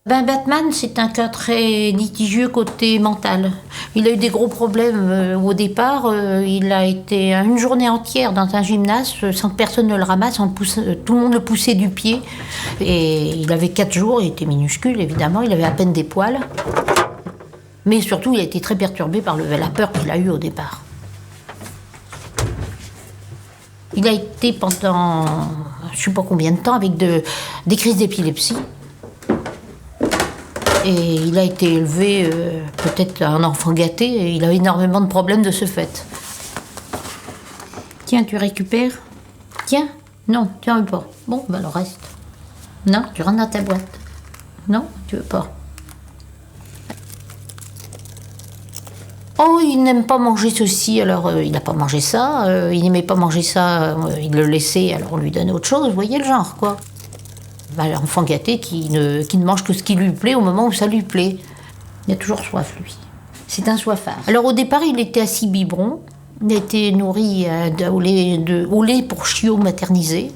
Batman, c'est un cas très litigieux côté mental. Il a eu des gros problèmes au départ. Il a été une journée entière dans un gymnase sans que personne ne le ramasse. Tout le monde le poussait du pied. Et il avait 4 jours, il était minuscule évidemment, il avait à peine des poils. Mais surtout, il a été très perturbé par la peur qu'il a eue au départ. Il a été pendant je ne sais pas combien de temps avec des crises d'épilepsie. Et il a été élevé peut-être un enfant gâté, et il a énormément de problèmes de ce fait. Tiens, tu récupères? Tiens? Non, tu n'en veux pas. Bon, ben le reste. Non, tu rentres dans ta boîte. Non, tu veux pas. Oh, il n'aime pas manger ceci, alors il n'a pas mangé ça. Il n'aimait pas manger ça, il le laissait, alors on lui donnait autre chose. Vous voyez le genre, quoi. L'enfant gâté qui ne mange que ce qui lui plaît au moment où ça lui plaît. Il a toujours soif, lui. C'est un soifard. Alors au départ, il était à 6 biberons. Il a été nourri au lait pour chiots maternisés.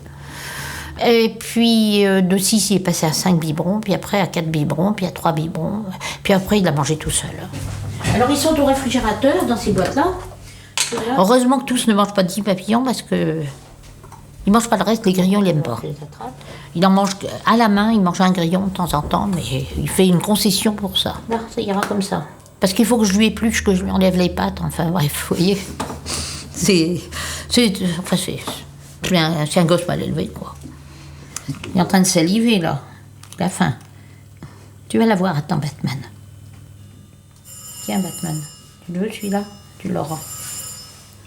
Et puis de 6, il est passé à 5 biberons, puis après à 4 biberons, puis à 3 biberons. Puis après, il a mangé tout seul. Alors ils sont au réfrigérateur, dans ces boîtes-là. Heureusement que tous ne mangent pas de 10 papillons, parce que... il ne mange pas le reste, les grillons, il n'aime pas. Il en mange à la main, il mange un grillon de temps en temps, mais il fait une concession pour ça. Là, ça ira comme ça. Parce qu'il faut que je lui épluche, que je lui enlève les pattes, enfin bref, vous voyez. C'est un gosse mal élevé, quoi. Il est en train de saliver, là. Il a faim. Tu vas la voir, attends, Batman. Tiens, Batman, tu le veux, celui-là? Tu l'auras.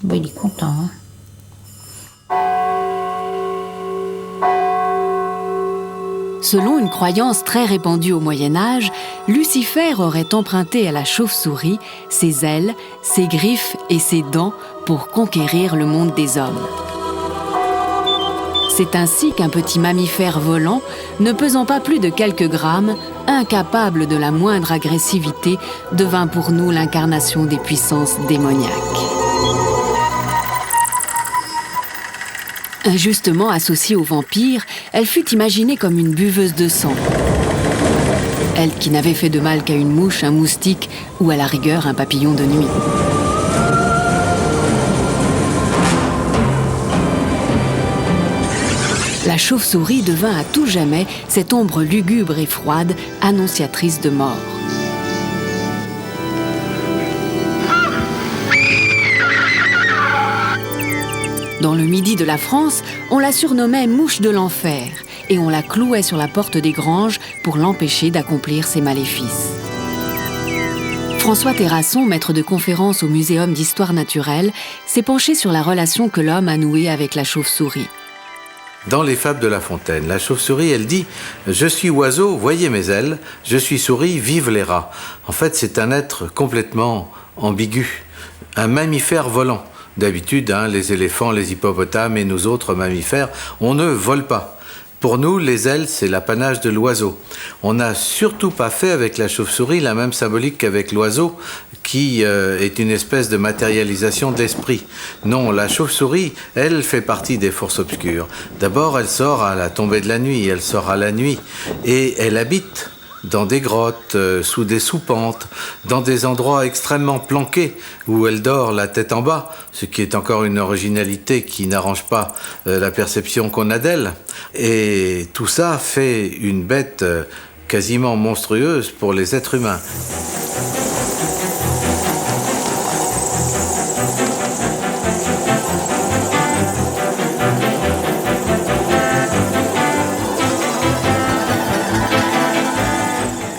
Bon, il est content, hein. Selon une croyance très répandue au Moyen-Âge, Lucifer aurait emprunté à la chauve-souris ses ailes, ses griffes et ses dents pour conquérir le monde des hommes. C'est ainsi qu'un petit mammifère volant, ne pesant pas plus de quelques grammes, incapable de la moindre agressivité, devint pour nous l'incarnation des puissances démoniaques. Injustement associée aux vampires, elle fut imaginée comme une buveuse de sang. Elle qui n'avait fait de mal qu'à une mouche, un moustique ou à la rigueur un papillon de nuit. La chauve-souris devint à tout jamais cette ombre lugubre et froide, annonciatrice de mort. Dans le midi de la France, on la surnommait mouche de l'enfer et on la clouait sur la porte des granges pour l'empêcher d'accomplir ses maléfices. François Terrasson, maître de conférences au Muséum d'histoire naturelle, s'est penché sur la relation que l'homme a nouée avec la chauve-souris. Dans les fables de La Fontaine, la chauve-souris, elle dit « Je suis oiseau, voyez mes ailes, je suis souris, vive les rats ». En fait, c'est un être complètement ambigu, un mammifère volant. D'habitude, les éléphants, les hippopotames et nous autres mammifères, on ne vole pas. Pour nous, les ailes, c'est l'apanage de l'oiseau. On n'a surtout pas fait avec la chauve-souris la même symbolique qu'avec l'oiseau, qui est une espèce de matérialisation d'esprit. Non, la chauve-souris, elle fait partie des forces obscures. D'abord, elle sort à la tombée de la nuit, elle sort à la nuit, et elle habite dans des grottes, sous des soupentes, dans des endroits extrêmement planqués, où elle dort la tête en bas, ce qui est encore une originalité qui n'arrange pas la perception qu'on a d'elle. Et tout ça fait une bête quasiment monstrueuse pour les êtres humains.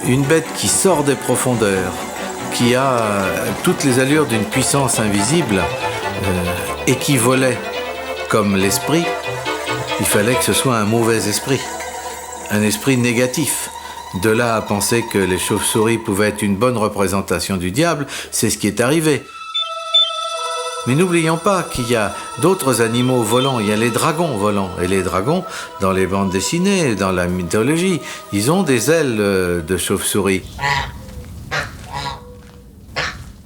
Une bête qui sort des profondeurs, qui a toutes les allures d'une puissance invisible et qui volait comme l'esprit, il fallait que ce soit un mauvais esprit, un esprit négatif. De là à penser que les chauves-souris pouvaient être une bonne représentation du diable, c'est ce qui est arrivé. Mais n'oublions pas qu'il y a d'autres animaux volants, il y a les dragons volants. Et les dragons, dans les bandes dessinées, dans la mythologie, ils ont des ailes de chauve-souris.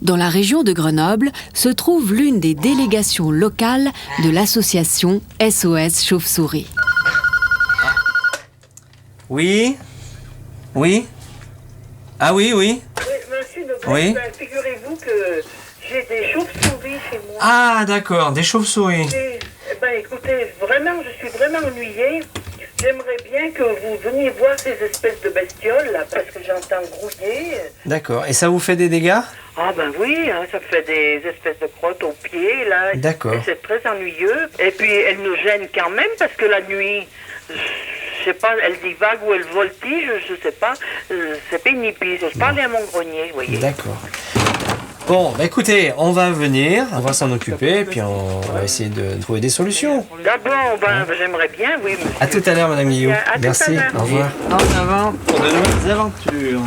Dans la région de Grenoble se trouve l'une des délégations locales de l'association SOS Chauve-souris. Oui? Oui? Ah oui, oui. Oui, monsieur Noblet, Oui. ben, figurez-vous que j'ai des chauves-souris chez moi. Ah, d'accord, des chauves-souris. Et, ben, écoutez, vraiment, je suis vraiment ennuyée. J'aimerais bien que vous veniez voir ces espèces de bestioles, là, parce que j'entends grouiller. D'accord. Et ça vous fait des dégâts? Ah ben oui, hein, ça fait des espèces de crottes aux pieds, là. D'accord. Et c'est très ennuyeux. Et puis, elles nous gênent quand même, parce que la nuit, je sais pas, elles divaguent ou elles voltigent, je sais pas. C'est pénible. Puis je parlais à mon grenier, vous voyez. D'accord. Bon, bah écoutez, on va venir, on va s'en occuper, puis on va essayer de trouver des solutions. D'abord, ben, j'aimerais bien, oui, monsieur. À tout à l'heure, Madame Guillot. À tout Merci. à l'heure. Au revoir. En avant pour de nouvelles aventures.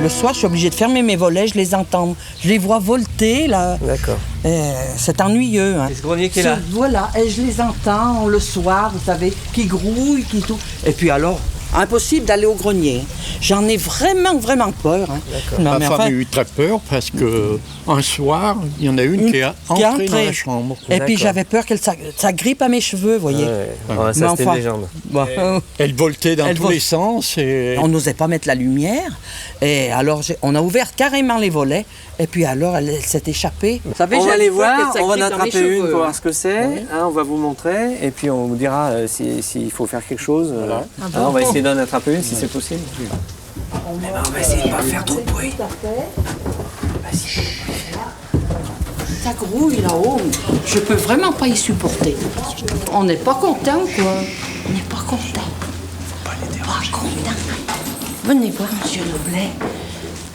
Le soir, je suis obligée de fermer mes volets, je les entends. Je les vois volter, là. D'accord. C'est ennuyeux. Hein. Et ce grenier qui est là? Voilà, et je les entends le soir, vous savez, qui grouillent, qui tout. Et puis alors, impossible d'aller au grenier. J'en ai vraiment, vraiment peur. Hein. Non, Ma mais femme enfin, a eu très peur parce que un soir, il y en a une qui est entrée dans la chambre. Et puis D'accord. j'avais peur que ça grippe à mes cheveux, vous voyez. Ouais, ça, Mais c'était enfin, une légende. bon, Elle voltait dans Elle tous vole- les sens et on n'osait pas mettre la lumière. Et alors, on a ouvert carrément les volets. Et puis alors, elle s'est échappée. Vous savez, On va j'avais les peur voir, que ça on va en grippe dans mes attraper une cheveux, pour hein. voir ce que c'est. Oui. Hein, on va vous montrer et puis on vous dira s'il faut faire quelque chose. Hein, on va essayer d'en attraper une si c'est possible. On va essayer de pas faire trop de bruit. Ça grouille là-haut. Je peux vraiment pas y supporter. On n'est pas content, quoi. On n'est pas content. Pas content. Venez voir, monsieur Noblet.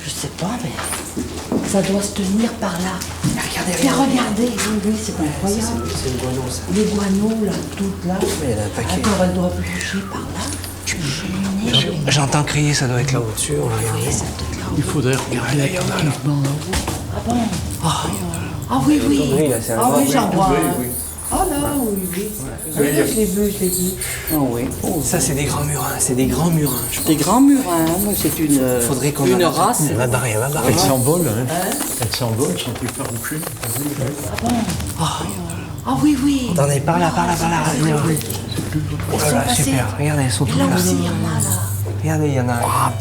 Je sais pas, mais ça doit se tenir par là. Regardez. Oui, c'est incroyable. C'est le guano, ça. Les guanos, là, toutes là. Il y en a un paquet. Attends, elle doit bouger par là. Cheminée. J'entends crier, ça doit être là au-dessus. On va regarder. Oui, c'est peut-être là. il faudrait regarder attentivement. Ah oui, oui. Oui, là, c'est un Ah oui, grand- j'en vois. oui. Ah là, oui. Ah, je l'ai vu. Ah oui. Ça, c'est des grands murins. C'est des grands murins. Des grands murins, moi, c'est Faudrait qu'on une arrête. race. Elle va barrer. Elle s'envole, elle s'envole, sont effarouchées. Ah oui. Attendez, par là. Oh là là, super. Regardez, elles sont toutes Là là. aussi, il y en a là. Regardez, il y en a. Ah,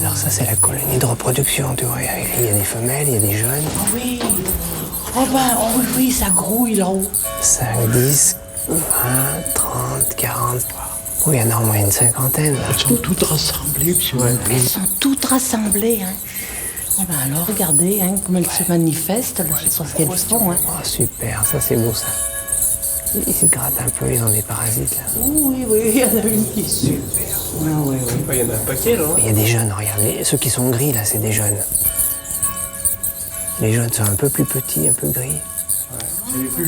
alors ça, c'est la colonie de reproduction, tu vois. Il y a des femelles, il y a des jeunes. Ah oui. Oui, ça grouille là-haut. 5, 10, 20, 30, 40. Oui, il y en a au moins une cinquantaine. Là. Elles sont toutes rassemblées, monsieur. Elles sont toutes rassemblées, hein. Ah ben alors, regardez, hein, comme elles se manifestent, là, je sais pas ce qu'elles font, hein. Oh, super, ça c'est beau ça. Ils se grattent un peu, ils ont des parasites là. Oui, il y en a une qui est super. Oui. Il y en a un paquet là. Il y a des jeunes, regardez. Ceux qui sont gris là, c'est des jeunes. Les jeunes sont un peu plus petits, un peu gris.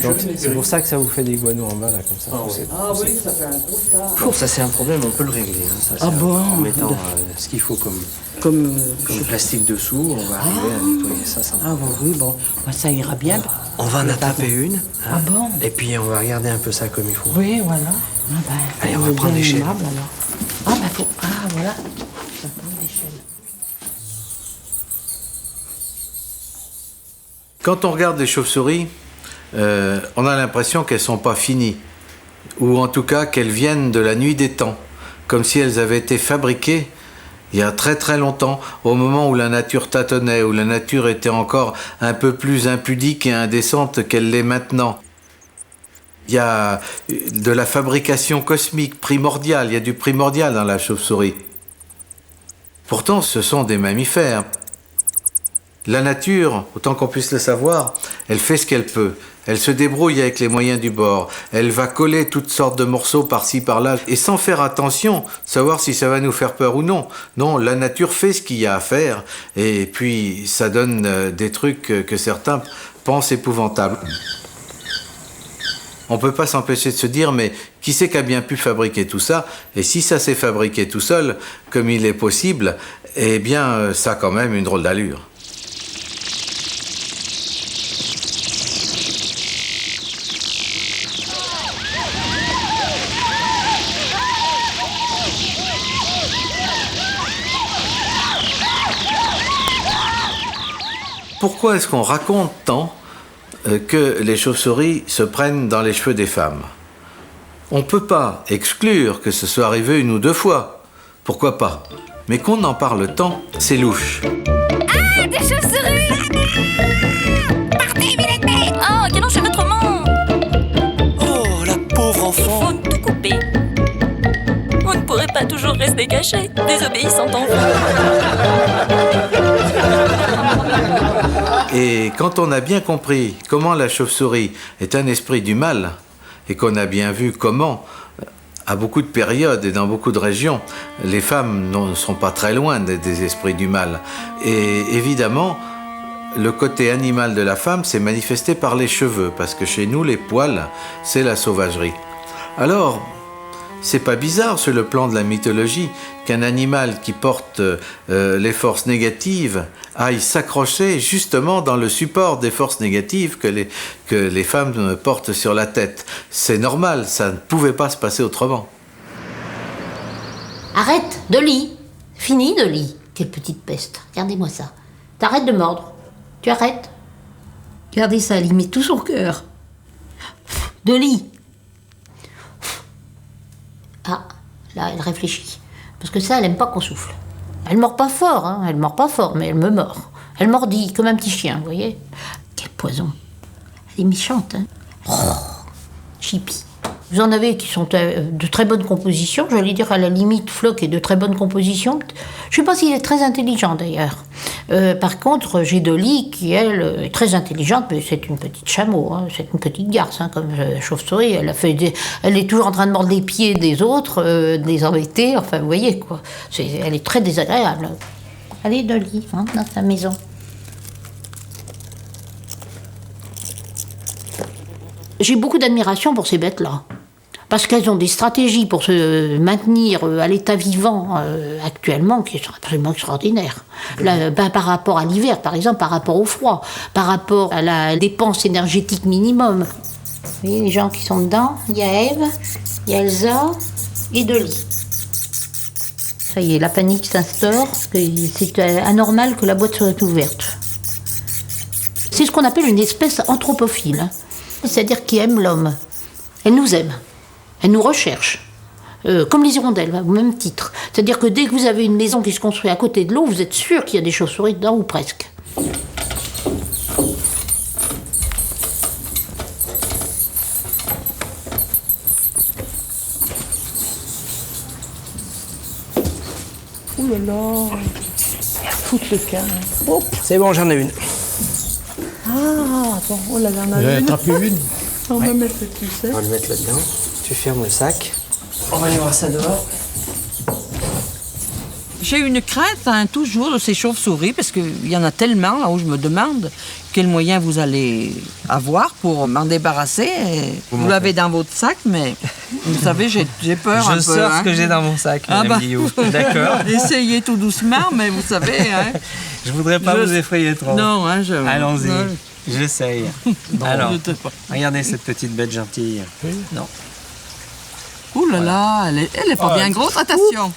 Donc c'est pour ça que ça vous fait des guanos en bas là, comme ça. Ah oui, ça fait un gros tas. Ça c'est un problème, on peut le régler. Hein, ça, Ah bon En mettant ce qu'il faut comme Comme... plastique dessous, on va arriver à nettoyer ça sans Ah bon, ça ira bien. On va en attraper une. Ah bon? Et puis on va regarder un peu ça comme il faut. Oui, voilà. Ah ben, Allez, on va est prendre bien l'échelle. aimable, alors. Ah ben, faut... Ah, voilà. On va prendre l'échelle. Quand on regarde les chauves-souris, on a l'impression qu'elles sont pas finies, ou en tout cas qu'elles viennent de la nuit des temps, comme si elles avaient été fabriquées il y a très très longtemps, au moment où la nature tâtonnait, où la nature était encore un peu plus impudique et indécente qu'elle l'est maintenant. Il y a de la fabrication cosmique primordiale, il y a du primordial dans la chauve-souris. Pourtant, ce sont des mammifères. La nature, autant qu'on puisse le savoir, elle fait ce qu'elle peut. Elle se débrouille avec les moyens du bord. Elle va coller toutes sortes de morceaux par-ci, par-là, et sans faire attention, savoir si ça va nous faire peur ou non. Non, la nature fait ce qu'il y a à faire, et puis ça donne des trucs que certains pensent épouvantables. On ne peut pas s'empêcher de se dire, mais qui c'est qui a bien pu fabriquer tout ça? Et si ça s'est fabriqué tout seul, comme il est possible, eh bien, ça a quand même une drôle d'allure. Pourquoi est-ce qu'on raconte tant que les chauves-souris se prennent dans les cheveux des femmes. On ne peut pas exclure que ce soit arrivé 1 ou 2 fois. Pourquoi pas? Mais qu'on en parle tant, c'est louche. Ah, des chauves-souris! Partez, vilaine bête! Oh, quel enchevêtrement! Oh, la pauvre enfant! Faut tout couper. Vous ne pourrez pas toujours rester caché, désobéissant enfant. Et quand on a bien compris comment la chauve-souris est un esprit du mal, et qu'on a bien vu comment, à beaucoup de périodes et dans beaucoup de régions, les femmes ne sont pas très loin des esprits du mal. Et évidemment, le côté animal de la femme s'est manifesté par les cheveux, parce que chez nous, les poils, c'est la sauvagerie. Alors, c'est pas bizarre sur le plan de la mythologie qu'un animal qui porte les forces négatives aille s'accrocher justement dans le support des forces négatives que les femmes portent sur la tête. C'est normal, ça ne pouvait pas se passer autrement. Arrête, Dolly. Fini, Dolly. Quelle petite peste. Regardez-moi ça. T'arrêtes de mordre. Tu arrêtes. Regardez ça, elle y met tout son cœur. Dolly. Ah, là, elle réfléchit. Parce que ça, elle aime pas qu'on souffle. Elle mord pas fort, hein. Elle mord pas fort, mais elle me mord. Elle mordit comme un petit chien, vous voyez. Quel poison. Elle est méchante, hein. Oh, chippie. Vous en avez qui sont de très bonne composition, j'allais dire à la limite, Flock est de très bonne composition. Je ne sais pas s'il est très intelligent d'ailleurs. Par contre, j'ai Dolly qui, elle, est très intelligente, mais c'est une petite chameau, hein, c'est une petite garce, hein, comme chauve-souris. Elle est toujours en train de mordre les pieds des autres, de les embêter, enfin, vous voyez quoi. Elle est très désagréable. Allez, Dolly, hein, dans ta maison. J'ai beaucoup d'admiration pour ces bêtes-là. Parce qu'elles ont des stratégies pour se maintenir à l'état vivant actuellement qui sont absolument extraordinaires. Là, par rapport à l'hiver, par exemple, par rapport au froid, par rapport à la dépense énergétique minimum. Vous voyez les gens qui sont dedans? Il y a Ève, il y a Elsa et Dolly. Ça y est, la panique s'instaure. C'est anormal que la boîte soit ouverte. C'est ce qu'on appelle une espèce anthropophile. Hein. C'est-à-dire qui aime l'homme. Elle nous aime. Elle nous recherche. Comme les hirondelles, au même titre. C'est-à-dire que dès que vous avez une maison qui se construit à côté de l'eau, vous êtes sûr qu'il y a des chauves-souris dedans, ou presque. Ouh là là. Foutre le camp. Oh. C'est bon, j'en ai une. Ah, bon, oh là là, on a Vous avez une. attrapé une? On va mettre le plus On va le mettre là-dedans. Tu fermes le sac. On va aller voir ça dehors. J'ai une crainte hein, toujours de ces chauves-souris parce qu'il y en a tellement là où je me demande quel moyen vous allez avoir pour m'en débarrasser. Vous l'avez dans votre sac, mais vous savez, j'ai peur un peu. Je sors ce que j'ai dans mon sac, Madame Guillot. D'accord. Essayez tout doucement, mais vous savez... Hein, je voudrais pas vous effrayer trop. Non, hein, allons-y, non. j'essaye. Alors, regardez cette petite bête gentille. Non. Ouh là là, elle est pas bien grosse, attention.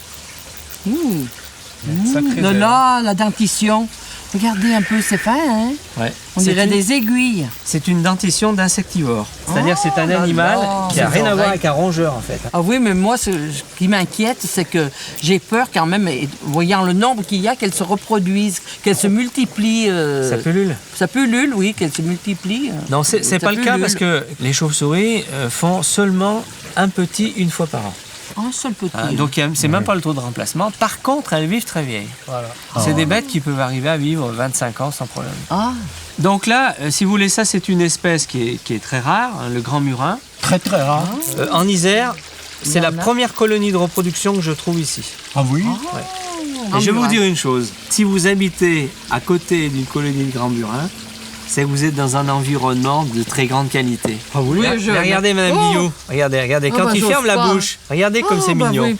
Là là, la dentition. Regardez un peu, c'est fin, hein? Ouais. On dirait des aiguilles. C'est une dentition d'insectivore. C'est-à-dire que c'est un animal qui n'a rien à voir avec un rongeur, en fait. Ah oui, mais moi, ce qui m'inquiète, c'est que j'ai peur quand même, voyant le nombre qu'il y a, qu'elles se reproduisent, qu'elles se multiplient. Ça pullule. Ça pullule, oui, qu'elles se multiplient. Non, c'est pas le cas parce que les chauves-souris font seulement un petit une fois par an. Un seul petit. Donc c'est même pas le taux de remplacement. Par contre, elles vivent très vieilles. Voilà. C'est des bêtes qui peuvent arriver à vivre 25 ans sans problème. Ah. Donc là, si vous voulez, ça c'est une espèce qui est très rare, hein, le grand murin. Très très rare. En Isère, c'est la première colonie de reproduction que je trouve ici. Ah oui? Ouais. Et je vais vous dire une chose. Si vous habitez à côté d'une colonie de grand murin, c'est que vous êtes dans un environnement de très grande qualité. Ah oui? Mais regardez, Madame Guillot. Regardez. Quand il ferme la bouche, regardez comme c'est mignon. Oui.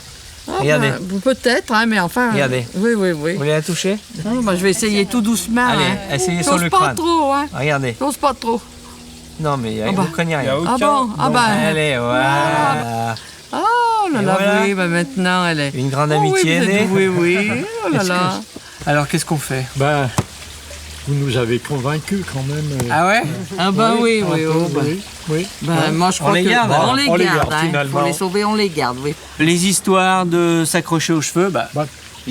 Regardez. Peut-être, hein, mais enfin... Regardez. Oui. Vous voulez la toucher? Je vais essayer tout doucement. Allez, hein. essayez sur le J'ose pas crâne. trop, hein. Regardez. J'ose pas trop. Non, mais vous ne craignez rien. Ah bon? Ah ben... Allez, voilà. Oh là là, voilà. oui, maintenant elle est... Une grande amitié est née. Oui. Oh là là. Alors, qu'est-ce qu'on fait? Ben, Vous nous avez convaincus quand même. Ah ouais? Ah bah oui, Un oui, peu, oh, bah. oui. Bah, moi je crois On les que garde, on les on les garde, garde, hein. finalement. Faut les sauver, on les garde, oui. Les histoires de s'accrocher aux cheveux,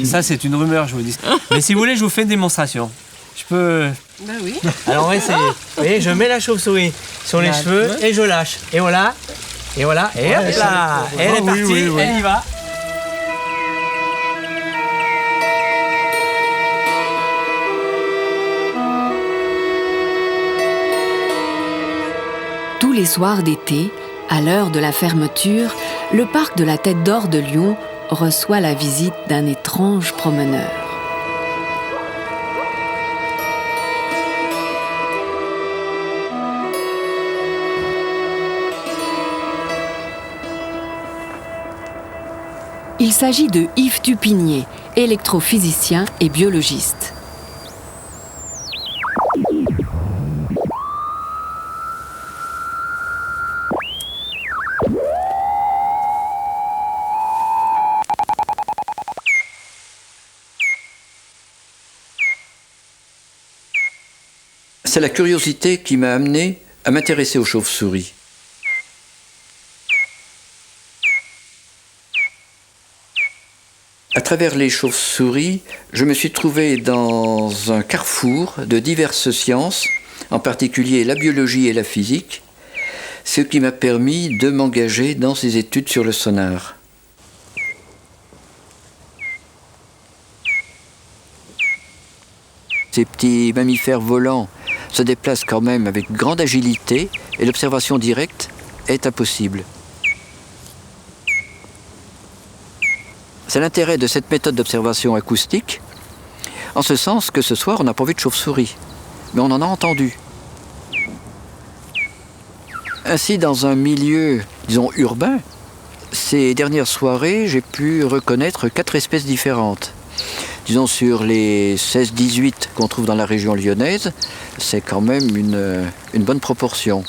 ça c'est une rumeur, je vous dis. Mais si vous voulez, je vous fais une démonstration. Je peux... Bah oui. Alors on va essayer. Vous voyez, je mets la chauve-souris sur les cheveux et je lâche. Et voilà. Et voilà. Et hop là. Elle est partie, elle y va. Tous les soirs d'été, à l'heure de la fermeture, le parc de la Tête d'Or de Lyon reçoit la visite d'un étrange promeneur. Il s'agit de Yves Tupinier, électrophysicien et biologiste. C'est la curiosité qui m'a amené à m'intéresser aux chauves-souris. À travers les chauves-souris, je me suis trouvé dans un carrefour de diverses sciences, en particulier la biologie et la physique, ce qui m'a permis de m'engager dans ces études sur le sonar. Ces petits mammifères volants se déplacent quand même avec grande agilité et l'observation directe est impossible. C'est l'intérêt de cette méthode d'observation acoustique, en ce sens que ce soir on n'a pas vu de chauve-souris, mais on en a entendu. Ainsi, dans un milieu, disons, urbain, ces dernières soirées, j'ai pu reconnaître 4 espèces différentes. Disons, sur les 16-18 qu'on trouve dans la région lyonnaise, c'est quand même une bonne proportion.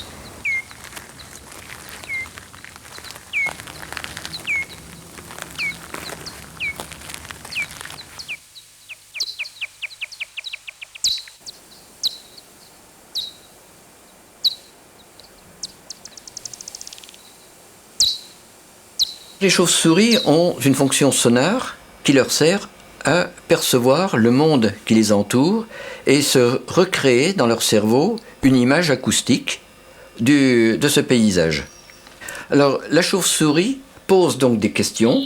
Les chauves-souris ont une fonction sonore qui leur sert à percevoir le monde qui les entoure et se recréer dans leur cerveau une image acoustique de ce paysage. Alors, la chauve-souris pose donc des questions.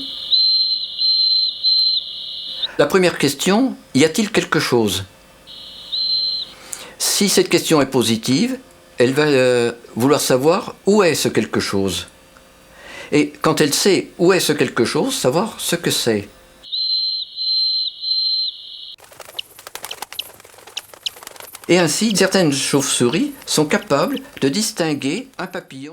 La première question, y a-t-il quelque chose? Si cette question est positive, elle va vouloir savoir où est ce quelque chose. Et quand elle sait où est ce quelque chose, savoir ce que c'est. Et ainsi, certaines chauves-souris sont capables de distinguer un papillon